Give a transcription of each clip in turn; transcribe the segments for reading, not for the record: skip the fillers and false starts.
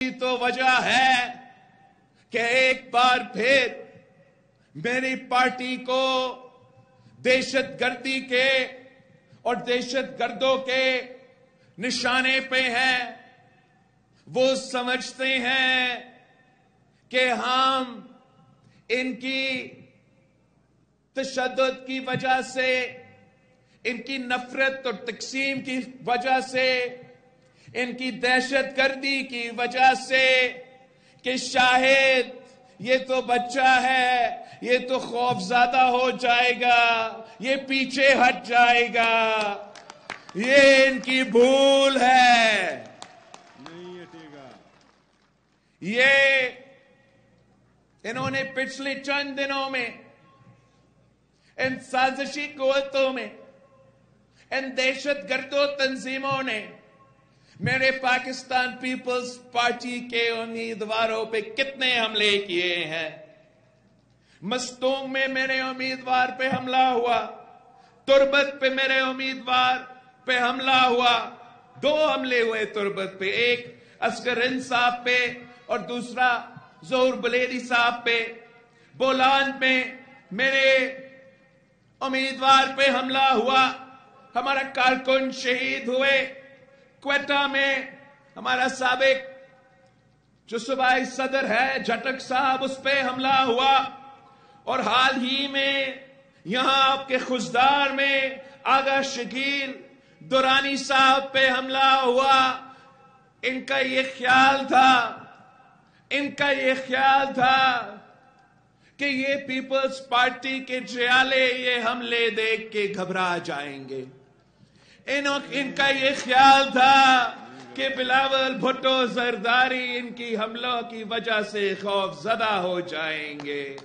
یہ تو وجہ ہے کہ ایک بار پھر میری پارٹی کو دہشت گردی کے اور دہشت گردوں کے نشانے پہ ہیں. وہ سمجھتے ہیں کہ ہم ان کی تشدد کی وجہ سے، ان کی نفرت اور تقسیم کی وجہ سے، ان کی دہشت گردی کی وجہ سے کہ شاید یہ تو بچہ ہے، یہ تو خوف زدہ ہو جائے گا، یہ پیچھے ہٹ جائے گا. یہ ان کی بھول ہے. نہیں ہٹے گا. یہ انہوں نے پچھلے چند دنوں میں ان سازشی قوتوں میں، ان دہشت گردوں تنظیموں نے میرے پاکستان پیپلز پارٹی کے امیدواروں پہ کتنے حملے کیے ہیں. مستونگ میں میرے امیدوار پہ حملہ ہوا، تربت پہ میرے امیدوار پہ حملہ ہوا. 2 حملے ہوئے تربت پہ، ایک اصغر ہند صاحب پہ اور دوسرا ظہور بلیری صاحب پہ. بولان میں میرے امیدوار پہ حملہ ہوا، ہمارا کارکن شہید ہوئے. کوئٹہ میں ہمارا سابق جو صوبائی صدر ہے جھٹک صاحب، اس پہ حملہ ہوا. اور حال ہی میں یہاں آپ کے خزدار میں آغا شکیل دورانی صاحب پہ حملہ ہوا. ان کا یہ خیال تھا کہ یہ پیپلز پارٹی کے جیالے یہ حملے دیکھ کے گھبرا جائیں گے. ان کا یہ خیال تھا کہ بلاول بھٹو زرداری ان کی حملوں کی وجہ سے خوف زدہ ہو جائیں گے.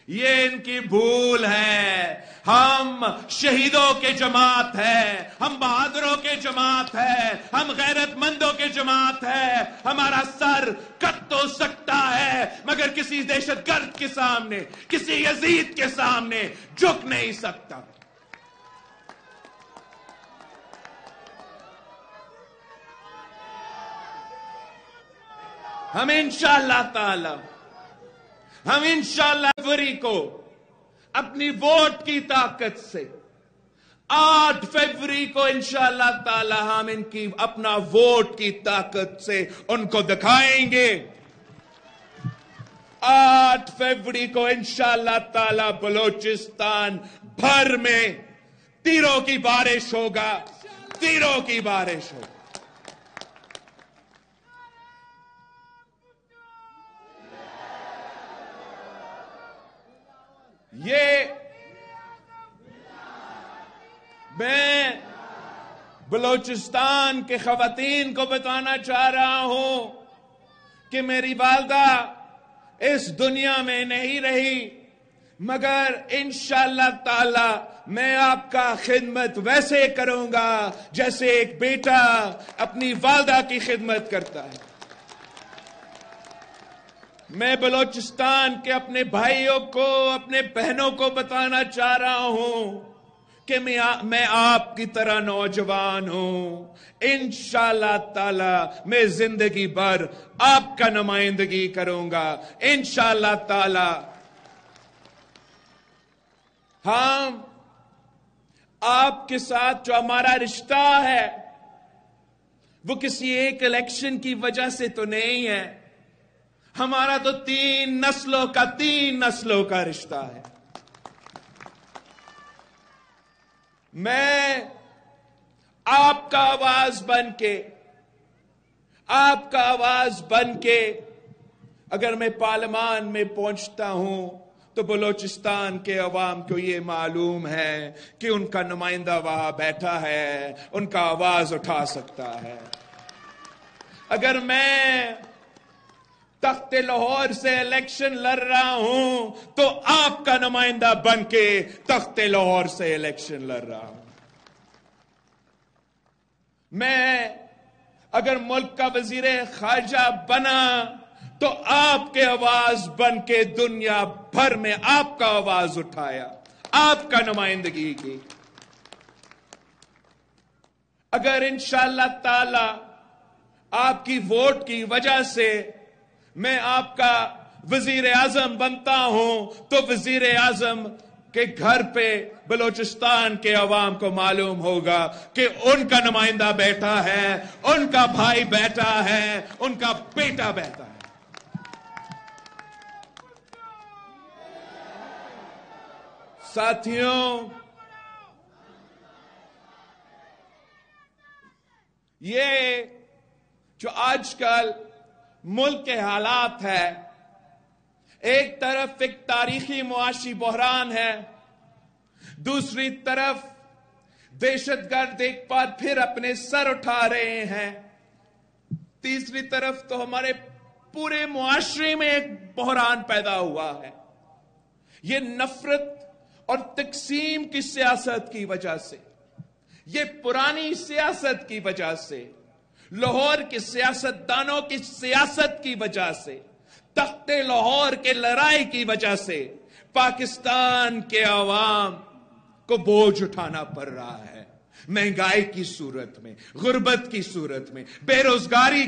یہ ان کی بھول ہے. ہم شہیدوں کے جماعت ہے، ہم بہادروں کے جماعت ہے، ہم غیرت مندوں کے جماعت ہے. ہمارا سر کٹ تو سکتا ہے مگر کسی دہشت گرد کے سامنے، کسی یزید کے سامنے جھک نہیں سکتا. ہم انشاءاللہ فروری کو اپنی ووٹ کی طاقت سے 8 فروری کو انشاءاللہ تعالی ہم ان کی اپنا ووٹ کی طاقت سے ان کو دکھائیں گے. 8 فروری کو انشاءاللہ تعالی بلوچستان بھر میں تیروں کی بارش ہوگا، تیروں کی بارش ہوگی. یہ میں بلوچستان کے خواتین کو بتانا چاہ رہا ہوں کہ میری والدہ اس دنیا میں نہیں رہی، مگر انشاءاللہ تعالی میں آپ کا خدمت ویسے کروں گا جیسے ایک بیٹا اپنی والدہ کی خدمت کرتا ہے. میں بلوچستان کے اپنے بھائیوں کو، اپنے بہنوں کو بتانا چاہ رہا ہوں کہ میں آپ کی طرح نوجوان ہوں. انشاءاللہ تعالی میں زندگی بھر آپ کا نمائندگی کروں گا. انشاءاللہ تعالی ہم آپ کے ساتھ جو ہمارا رشتہ ہے وہ کسی ایک الیکشن کی وجہ سے تو نہیں ہے. ہمارا تو 3 نسلوں کا رشتہ ہے. میں آپ کا آواز بن کے اگر میں پارلیمان میں پہنچتا ہوں تو بلوچستان کے عوام کو یہ معلوم ہے کہ ان کا نمائندہ وہاں بیٹھا ہے، ان کا آواز اٹھا سکتا ہے. اگر میں تخت لاہور سے الیکشن لڑ رہا ہوں تو آپ کا نمائندہ بن کے تخت لاہور سے الیکشن لڑ رہا ہوں. میں اگر ملک کا وزیر خارجہ بنا تو آپ کے آواز بن کے دنیا بھر میں آپ کا آواز اٹھایا، آپ کا نمائندگی کی. اگر انشاءاللہ تعالی آپ کی ووٹ کی وجہ سے میں آپ کا وزیر اعظم بنتا ہوں تو وزیر اعظم کے گھر پہ بلوچستان کے عوام کو معلوم ہوگا کہ ان کا نمائندہ بیٹھا ہے، ان کا بھائی بیٹھا ہے، ان کا بیٹا بیٹھا ہے۔ ساتھیوں، یہ جو آج کل ملک کے حالات ہے، ایک طرف ایک تاریخی معاشی بحران ہے، دوسری طرف دہشت گرد ایک بار پھر اپنے سر اٹھا رہے ہیں، تیسری طرف تو ہمارے پورے معاشرے میں ایک بحران پیدا ہوا ہے۔ یہ نفرت اور تقسیم کی سیاست کی وجہ سے، یہ پرانی سیاست کی وجہ سے، لاہور کے سیاستدانوں کی سیاست کی وجہ سے، تخت لاہور کے لڑائی کی وجہ سے پاکستان کے عوام کو بوجھ اٹھانا پڑ رہا ہے، مہنگائی کی صورت میں، غربت کی صورت میں، بے روزگاری